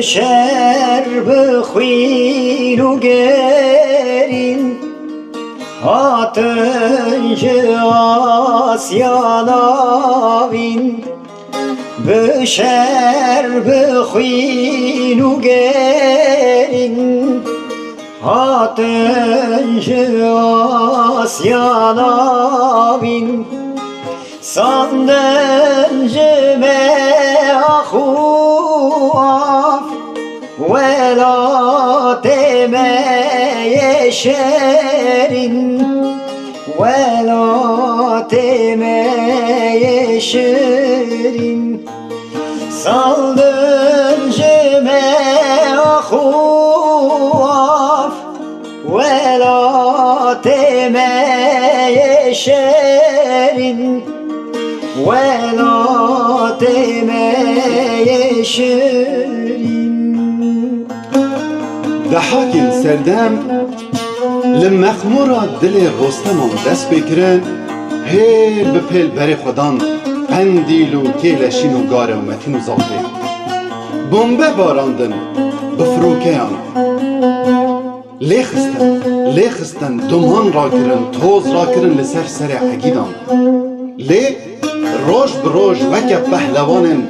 بشر بخوین و گرین هاتنج آسیان آوین بشر بخوین و گرین هاتنج آسیان آوین ساندنج مخوف ولات میشرین ولات میشرین ساندنج مخوف ولات میشرین ولات میشرین ضحاکین سردم لمخمورا دل رستمان دست بکرن هیل به پل بر خودان قندیل و کیلشین و گاره و متین و زاخه بمبه باراندن بفروکیان لیخستن دمان را کرن توز را کرن لسر سر عگیدان لی روش بروش وکه پهلوانن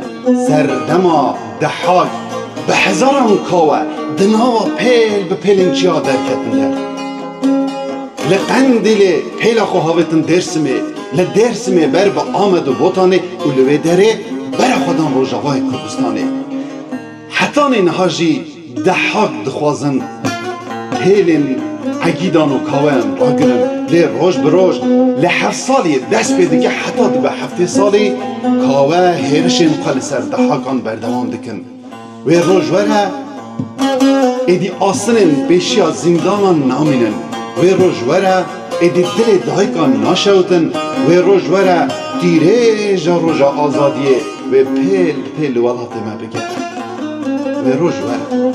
سردما ضحاک به هزاران کاوه دناوا پیل به پیلنچیا درکتن در لقندیل پیلا خو هاوتن درسمه بر با آمد و بوتانه و لوی دره بر خودان روژاوای کردستانه حتان نهاجی ضحاک دخوازن پیلن عگیدان و کاوان را گرن لی روش بروش لی 7 سالی دست بیده که حتی به 7 سالی کاوه هیرشن قل سر ضحاکان بردوام دکن و روش وره ایدی آسنن پیشی از زندان نامینن و روش وره ایدی دل دایکان ناشوتن و روش وره تیره روژا آزادیه و پیل ولات ما بگه و روش وره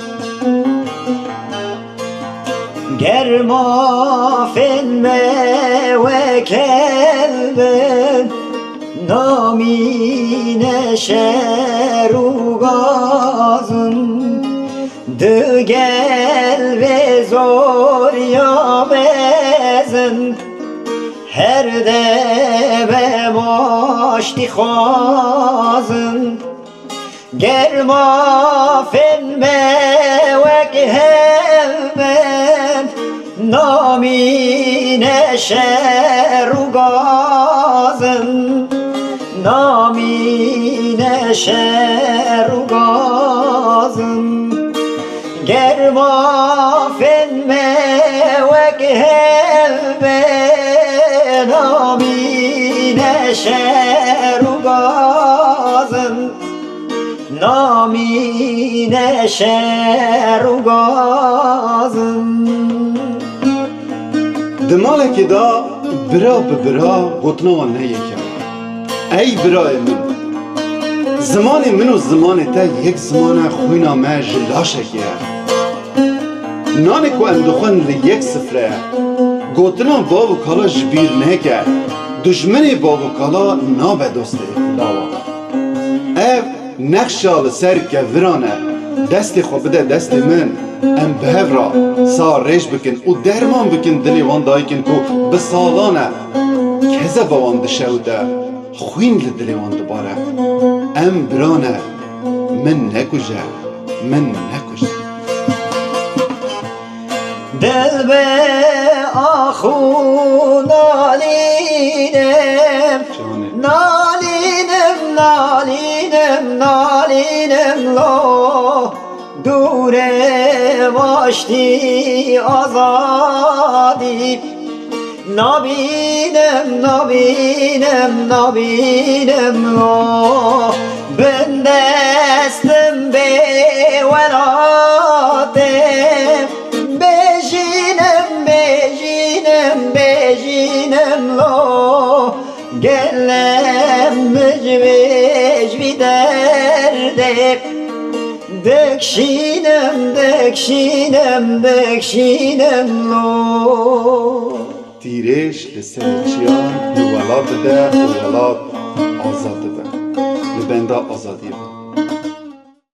گرما فن و کلبن نامین شهر و گازن دگل و زور یا بزن هر دم ماشتی خوازن گرما فن و کلبن نامین شهر و گازن نامین شهر و گازن گرما فن و کهلبه نامین شهر و گازن نامین شهر و گازن دمالکی دا برا به برا گوتنوان نیکم ای برای من زمان من و زمان تا یک زمان خوینا ما جلاشکیه نانی کو اندخون لیک سفره گوتنان باب و کالا جبیر نکه دشمنی باب و کالا نابه دوسته اطلاوا او نقشال سر که ورانه دست خو بده دست من ام بهو را سارش بکن و درمان بکن دلی وان دایکن کو بسالانه کزه باوان دشوده خوین لدلی وان دباره ام برانه من نکجه دل به آخو نالینم لا دوره واشتی آزادی نبینم لا بندستم به ولات گلم مجویج بی درده دکشینم دکشینم دکشینم لو تیرش لسر چیان لولاد ده و ولاد آزاد ده لبنده آزادی ده